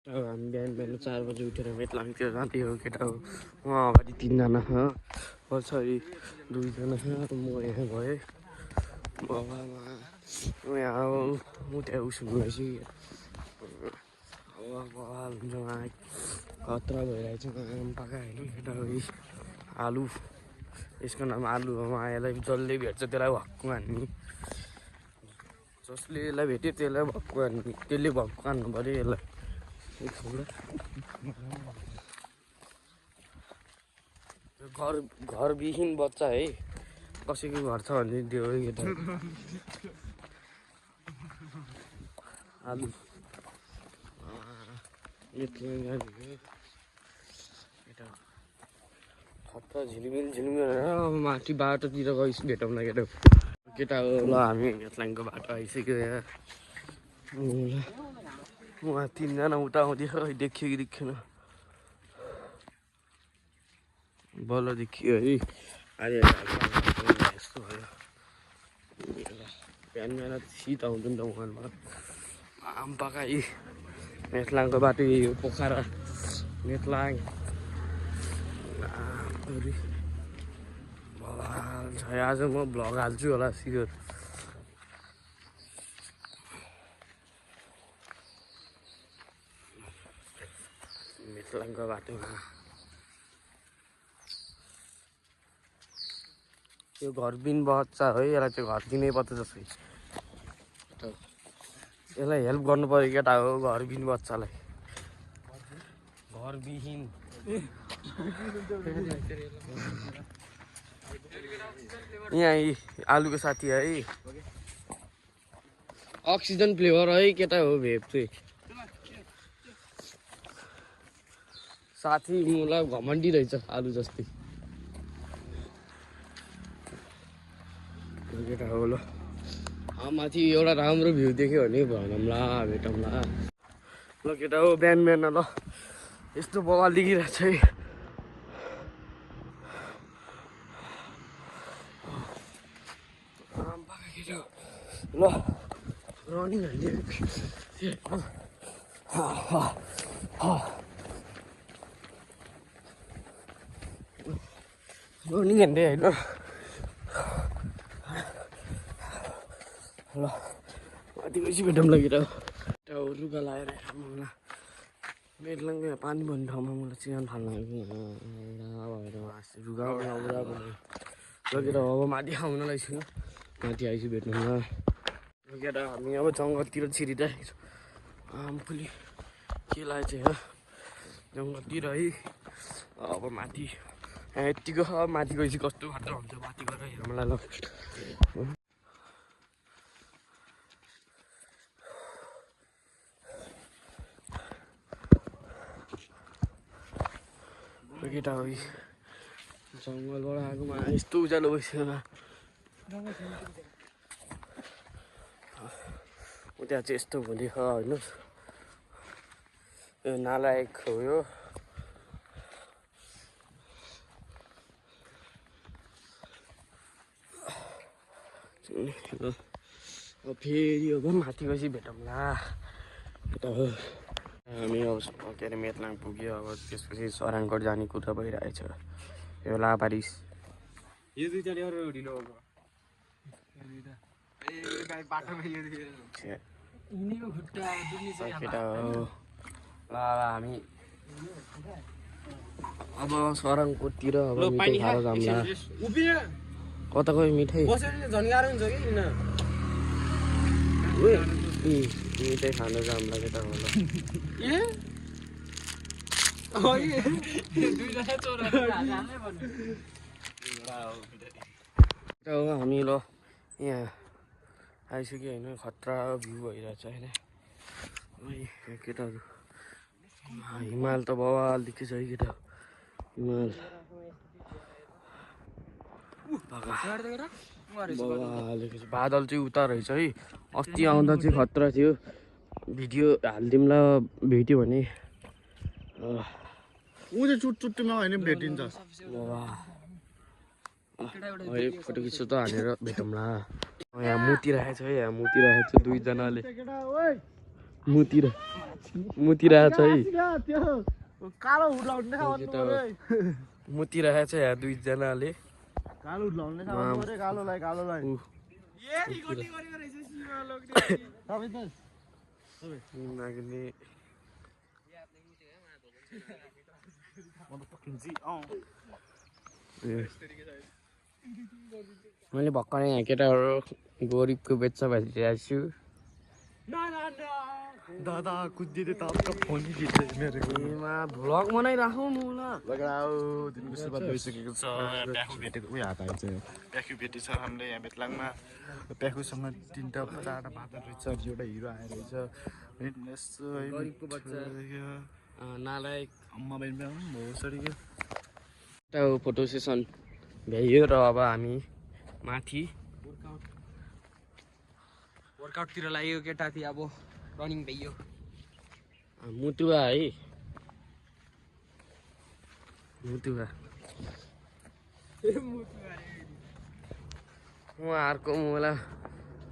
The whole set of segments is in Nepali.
हामी बिहान 4 बजे उठेर मेटलाङतिर जाँदै हो केटा हो। उहाँ अगाडि 3 जना छ, पछाडि 2 जना छ, म यहाँ भएँ। यहाँ म त्यहाँ उसो भएपछि बवाल हुन्छ उहाँ खतरा भइरहेछ। आम पकायो होइन केटा हो। आलु, यसको नाम आलु हो। यसलाई जसले भेट्छ त्यसलाई भक्कु हान्ने, जसले यसलाई भेट्यो त्यसलाई भक्कु हान्ने, त्यसले भक्कु हान्नु पऱ्यो यसलाई। घरविहीन बच्चा है, कसैको घर छ भने त्यो हो केटा। आलु केटा खतरा झिलिमिल माथि बाटोतिर गइस भेटौँ न केटा। केटा हो ल, हामी मेटलाङको बाटो आइसक्यो यहाँ। उहाँ 3 जना उता आउँदैछ, देखियो कि देखिएन बल्ल देखियो है। अहिले यस्तो भयो बिहान बिहान शीत आउँछ नि त उखानमा। आम पकाइ मेटलाङको बाटो यही हो, पोखरा मेटलाङ बवाल छ। आज म भ्लग हाल्छु होला सियोर। मेटलाङको बाटोमा यो घरबिन बच्चा है, यसलाई चाहिँ घर दिनै पर्छ जस्तै। यसलाई हेल्प गर्नु पऱ्यो केटा हो, घरबिन बच्चालाई। घरविहीन यहाँ आलुको साथी है, अक्सिजन फ्लेभर है केटा हो। भेप चाहिँ साथी मलाई घमण्डी रहेछ आलु जस्तै केटा हो। ल माथि एउटा राम्रो भ्यू देख्यो भने भनौँला, भेटौँला ल केटा हो। बिहान बिहान ल यस्तो बवाल देखिरहेछ है। ल रनिङ हाल्यो रनिङ हान्दै होइन। ल माथि गएपछि भेटौँ लगेर लुगा लगाएर मलाई मेटलाङको यहाँ पानी भन्ने ठाउँमा मलाई चिहान फाल्नु लुगा लगेर अब माथि आउन लागिछु। माथि आइसु भेट्नु ल लगेर। हामी अब जङ्गलतिर छिरिरहेको छौँ। आमफुली के लागेको छ यहाँ जङ्गलतिर है। अब माथि यत्तिको माथि गएपछि कस्तो खतरा हुन्छ, माथि गएर हेर मलाई ल। केटा हो जङ्गलबाट आएकोमा यस्तो उज्यालो भइसक्यो। त्यहाँ चाहिँ यस्तो हुँदैछ होइन। यो नालायक हो यो। अब फेरि अब माथि गएपछि भेटौँला केटा हो। हामी अब के अरे मेटलाङ पुग्यो। अब त्यसपछि सराङकोट जाने कुरा भइरहेछ। यो लाबारिस यो केटा हो। ल हामी अब सराङकोटतिर अब मिठाई खाएर जाउँला। कता गयो मिठाई? मिठाई खान जाउँला केटा हो। हामी ल यहाँ आइसक्यो होइन। खतरा भ्यू भइरहेछ होइन। केटाहरू हिमाल त बवाल देखेछ है केटा। हिमाल बवाल देखेछ। बादल चाहिँ उता रहेछ है। अस्ति आउँदा चाहिँ खतरा थियो। भिडियो हालिदिउँला भेट्यो भने। ऊ चाहिँ चुट्टुमा होइन भेटिन्छ। अहिले फोटो खिच्छु त हालेर भेटौँला। यहाँ मुती राखेको छ है। यहाँ मुती राखेको छ 2 जनाले। मुतिरहेछ है त्यो कालो हुड लाउने खानु पर्यो मुतिरहेछ यहाँ दुईजनाले कालो हुड लाउने खानु पर्यो कालोलाई नाग्ने मैले भर्खरै यहाँ केटाहरू गरिबको बेच्छ भनिरहेको छु दादा कुद्दिँदै त आपका फोन ही गिर गई मेरे को भ्लग बनाइराखौँ म ल लगाओ दिनको सुरुवात भइसकेको छ प्याखु भेटेको उयो हात आइन्छ प्याखु भेटेछ हामीले यहाँ बेतलाङमा प्याखुसँग 3टा 4टा भातहरू रहेछ एउटा हिरो आएर रहेछ गरिबको बच्चा नालायक अम्मा बहिनी पनि हो सरीको एउटा फोटो सेसन भ्याइयो र अब हामी माथि वर्कआउटतिर लाग्यो केटा थिए अब रनिङ भइयो मुतुवा है मुतुवा उहाँहरूको मलाई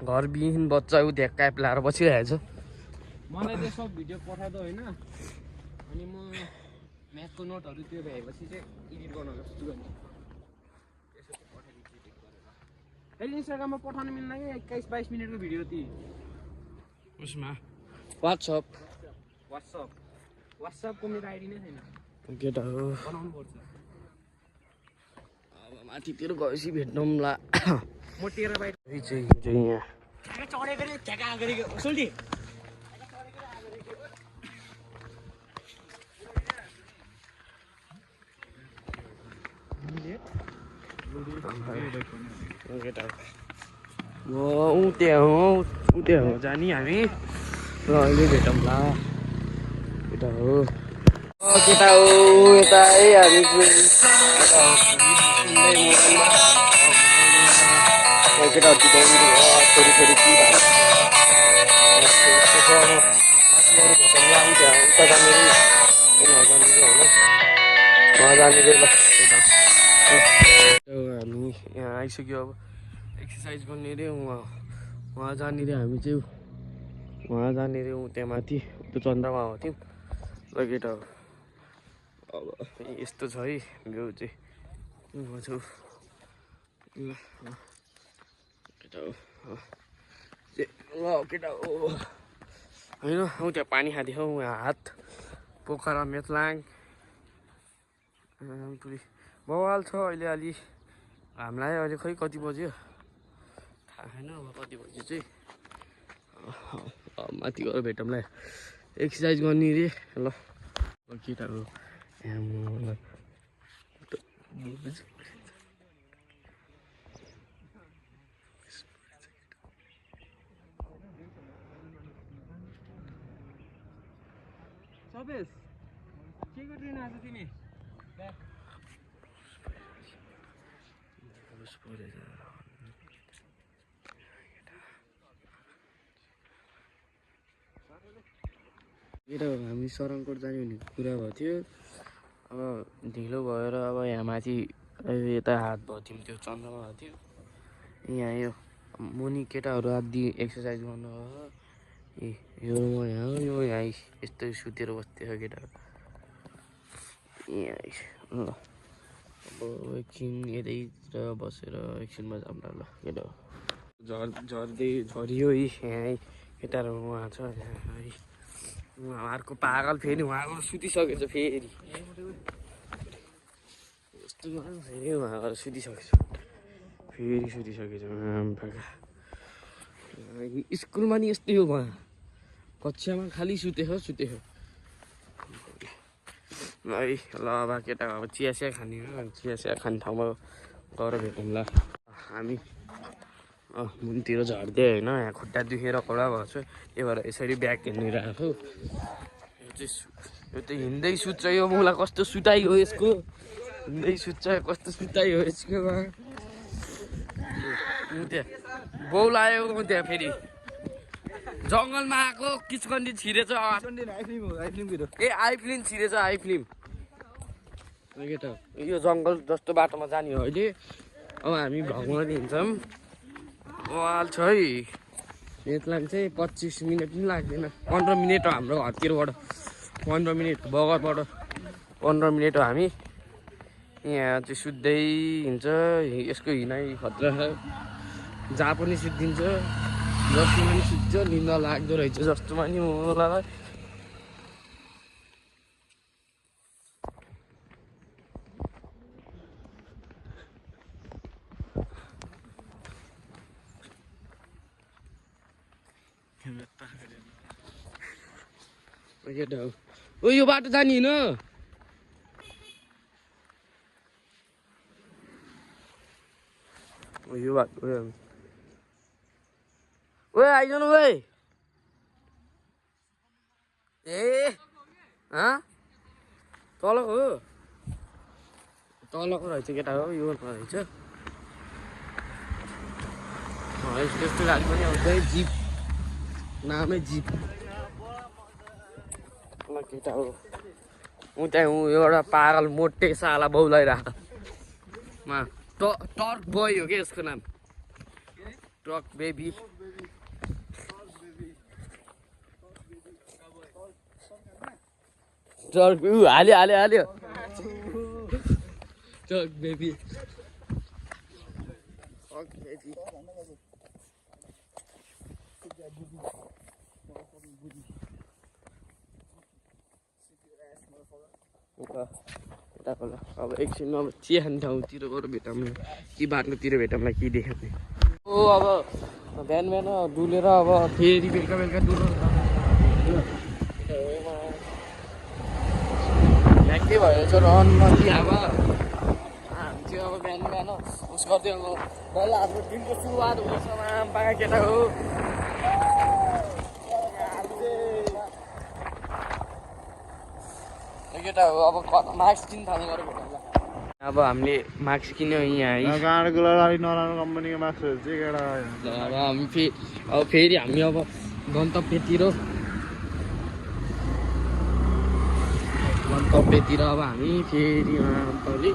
घरविहीन बच्चा उ ढ्याक्का प्लाएर बसिरहेको छ मलाई त्यो सब भिडियो पठाइदो होइन अनि म म्याथको नोटहरू त्यो भएपछि चाहिँ एडिट गर्न सक्छु अनि त्यसो पठाइदिन्छु फेरि इन्स्टाग्राममा पठाउन मिल्दैन कि 21-22 मिनटको भिडियो ती उसमा वाट्सएपको मेरो आइडी नै छैन केटा हो बनाउनु पर्छ अब माथितिर गएपछि भेट्नौँला म टेराबाइट चाहिँ यहाँ चढेको रे ठ्याका गरेको सोल्टी उते हो जाने हामी र अहिले भेटौँला केटा हो केटा हो यता है हामी केटा छोरी छोरी के उता जाने हामी यहाँ आइसक्यो अब एक्सर्साइज गर्ने रे उहाँ जाने रे हामी चाहिँ उहाँ जाने रे त्यहाँ माथि त्यो चन्द्रमा हो थियौँ ल केटा हो अब यस्तो छ है भ्यू चाहिँ उहाँ छु ल केटा हो ल केटा हो होइन हौ त्यहाँ पानी खाँदैछ उहाँ हात पोखरा मेतलाङ पुरै बवाल छ अहिले अलि हामीलाई अहिले खै कति बज्यो थाहा छैन अब कति बज्यो चाहिँ माथि गएर भेटौँला एक्सर्साइज गर्ने रे ल केटाहरू सबेस के गरिरहनु आज तिमी हामी सरङकोट जाने भन्ने कुरा भएको थियो अब ढिलो भएर अब यहाँ माथि यता हात भएको थियौँ त्यो चन्द्रमा भएको थियो यहाँ यो मुनि केटाहरू आदि एक्सर्साइज गर्नु यो म यहाँ यो यहाँ यस्तै सुतेर बस्थ्यो केटाहरू यहाँ ल अब एकछिन यतैतिर बसेर एकछिनमा जाउँला ल केटा झर्दै झरियो यहाँ केटाहरू उहाँ छ यहाँ उहाँहरूको पागल फेरि उहाँको सुतिसकेछ फेरि यस्तो फेरि उहाँहरू सुतिसकेछ फेरि सुतिसकेछ स्कुलमा नि यस्तै हो उहाँ कक्षामा खालि सुतेको है ल अब केटा अब चिया खाने खाने ठाउँमा गएर भेटौँला हामी मुनितिर झर्दै होइन यहाँ खुट्टा दुखेर कडा भएको छ त्यही भएर यसरी ब्याग हिँडिरहेको यो त हिँड्दै सुत्छ यो मलाई कस्तो सुताइ हो यसको हिँड्दै सुत्छ कस्तो सुताइ हो यसको त्यहाँ बौल आयो त्यहाँ फेरि जङ्गलमा आएको किचकन्डी छिरेछ ए आइफिल्म छिरेछ आइफिल्म केटा यो जङ्गल जस्तो बाटोमा जाने हो अहिले अब हामी भ्लगमा हिँड्छौँ वाल छ है बेतलाङ चाहिँ 25 मिनट पनि लाग्दैन 15 मिनट हो हाम्रो घरतिरबाट 15 मिनट बगरबाट 15 मिनट हो हामी यहाँ चाहिँ सुत्दै हिँड्छ यसको हिँडाइ खतरा छ जहाँ पनि सुत्दिन्छ जस्तोमा पनि सुत्छ निन्दा लाग्दो रहेछ जस्तोमा नि मलाई ओ यो बाटो जाने होइन यो बाटो ओए आइज न ओए ए तल हो तलको रहेछ केटा हो यो रहेछ त्यस्तो गाडी पनि आउँछ जिप नामै जिप केटा हो त्यहाँ एउटा पागल मोटे साला बौलाइरहेको टर्क बोय हो क्या यसको नाम ट्रक बेबी ट्रक हाल्यो ट्रक बेबी अब एकछिन अब चिया खाने ठाउँतिर गएर भेटौँला कि बाटोतिर भेटौँला कि देखाउने ओ अब बिहान डुलेर अब फेरि बेलुका डुल्नु के भयो चाहिँ रहनमा कि अब हामी चाहिँ अब बिहान उस गर्थ्यो अब बल्ल हाम्रो दिनको सुरुवात हुँदैछ पाका केटा हो केटा हो अब मास्क किन्न थाल्नु गऱ्यो भेटौँला अब हामीले मास्क किन्यो यहाँ गाडीको लागि नराम्रो कम्पनीको मास्कहरू चाहिँ केटा अब हामी फेरि हामी अब गन्तव्यतिर अब हामी फेरि भोलि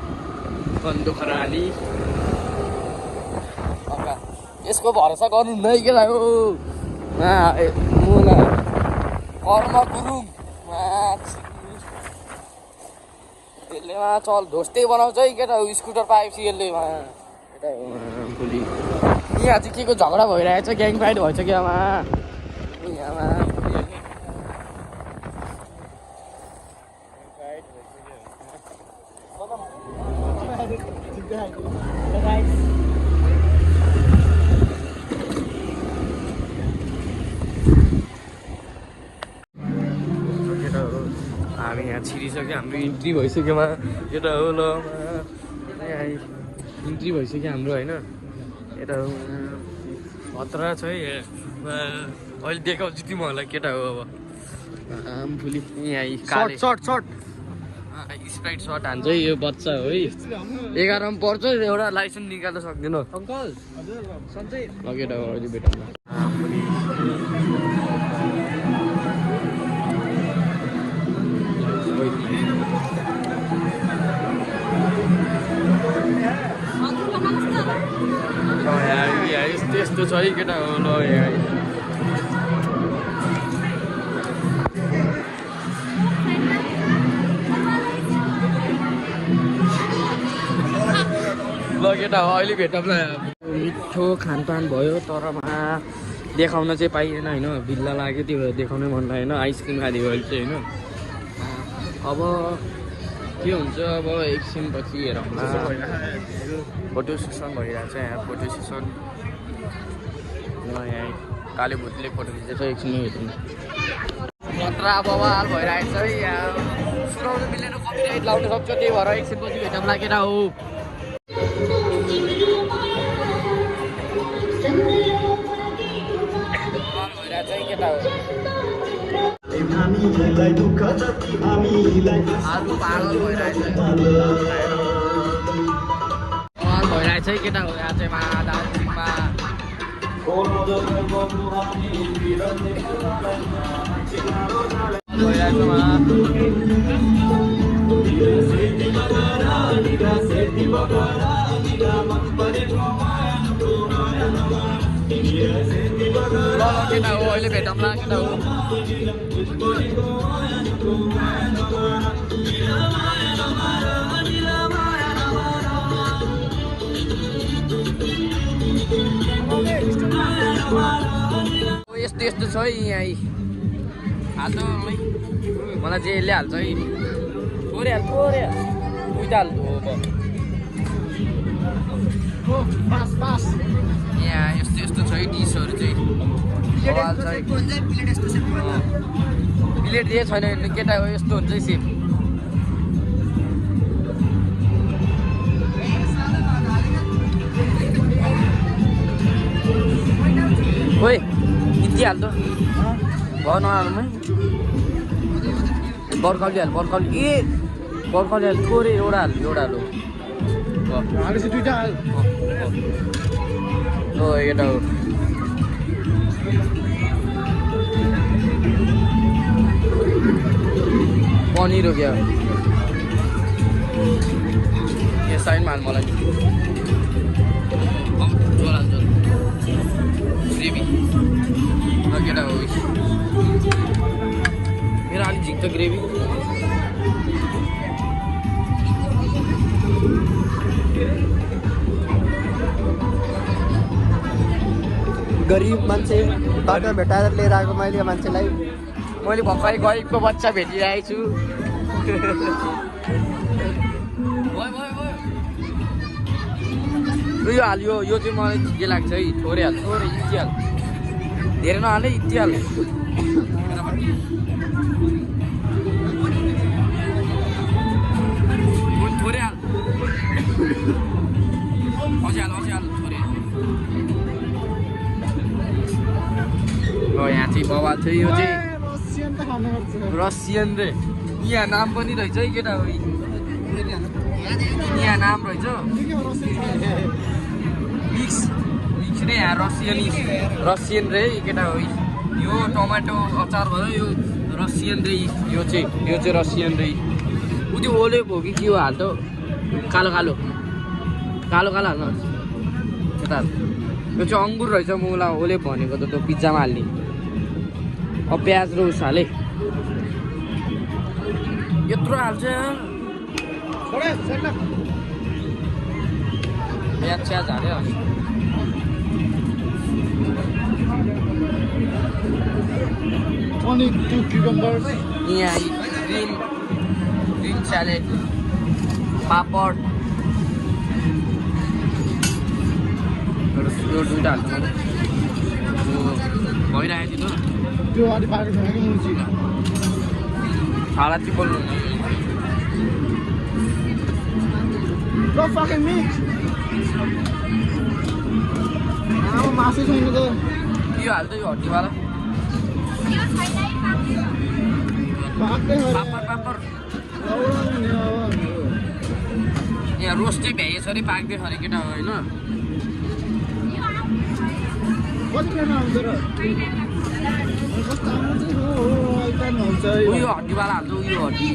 बन्दुखराली यसको भरोसा गर्नुहुन्न है केटा हो मुला कर्म गुरुङ यसले चल ढोस्टे बनाउँछ है केटा हो स्कुटर पाएपछि यसले केटा हो भोलि यहाँ चाहिँ के को झगडा भइरहेछ ग्याङ फाइट भएछ कि यहाँमा हामी यहाँ छिरिसक्यो हाम्रो इन्ट्री भइसक्योमा केटा हो ल इन्ट्री भइसक्यो हाम्रो होइन केटा हो खतरा छ है अहिले देखाउँछु तिमीहरूलाई केटा हो अब फुली यहाँ काले सर्ट स्प्राइट सर्ट हान्छ है यो बच्चा हो है 11 मा पर्छ एउटा लाइसेन्स निकाल्न सक्दैन अङ्कल केटा हो अहिले भेटौँ यस्तो छ है केटा हो ल केटा हो अहिले भेटौँला मिठो खानपान भयो तर देखाउन चाहिँ पाइएन होइन बिल्ला लाग्यो त्यो देखाउनै मन लागेन आइसक्रिम खादियो अहिले चाहिँ होइन अब के हुन्छ अब एकछिन पछि हेरौँ फोटो सेसन भइरहेको छ यहाँ फोटो सेसन यहाँ काले भुतले फोटो खिचेको छ एकछिन हेर्नु खतरा बवाल भइरहेको छ है यहाँ सुनाउनु मिलेर कपिराइट लाउन सक्छ त्यही भएर एकछिन पछि भेटौँ लागेर हो भइरहेको छ है केटा हो आलु पागल भइरहेछ है केटा हो यहाँ चाहिँ दार्जिलिङमा केटा हो अहिले भेटौँला केटा हो यस्तो यस्तो छ है यहाँ हाल्छ मलाई चाहिँ यसले हाल्छ है थोरै हाल उइटा हाल्नु हो यहाँ यस्तो यस्तो छ है डिसहरू चाहिँ प्लेट दिए छैन केटा हो यस्तो हुन्छ है सेप खोइ यति हाल्दो भयो नहाल्नुमै बर्खाली हाल बर्खाली हाल थोरै एउटा हाल हो केटा हो पनिर हो क्या यो साइडमा हाल मलाई ग्रेभी केटा हो मेरो अलिक झिक्छ ग्रेभी गरिब मान्छे बाटो भेटाएर लिएर आएको मैले मान्छेलाई मैले भर्खरै गरिबको बच्चा भेटिरहेको छु यो हाल यो चाहिँ मलाई ठिकै लाग्छ है थोरै हाल यति हाल धेरै नहाले यति हाल थोरै हाल अझै हाल थोरै यहाँ चाहिँ बवाल छ यो चाहिँ रसियन रे यहाँ नाम पनि रहेछ है केटा हो यहाँ नाम रहेछ मिक्स रे यहाँ रसियन रे केटा हो यो टमाटो अचार भयो यो रसियन रे यो चाहिँ रसियन रे उ त्यो ओले हो कि के हो हाल त कालो हाल्नु केटा यो चाहिँ अङ्गुर रहेछ मलाई ओले भनेको त त्यो पिज्जामा हाल्ने अब प्याज र उस हाले यत्रो हाल्छ प्याज हाल्यो यहाँ ग्रिन स्यालेड पापड यो दुइटा हाल्छ भइरहेको थियो त्यो अलि पाएको छैन कि मुर्ची छाला चाहिँ बोल्नु मासु छैन त यो हाल्छ यो हड्डीवाला पापड यहाँ रोस्टै भ्याइएछ अरे पाक्दै छ अरे केटा होइन उयो हड्डीवाला हाल्छ उयो हड्डी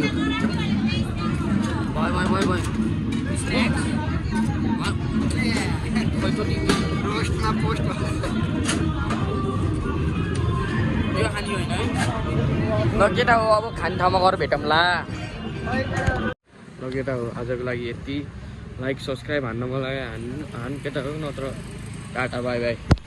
भयो स्न्याक्स यो खाने होइन है ल केटा हो अब खाने ठाउँमा गएर भेटौँला ल केटा हो आजको लागि यति लाइक सब्सक्राइब हान्न मलाई हान केटा हो नत्र टाटा बाई बाई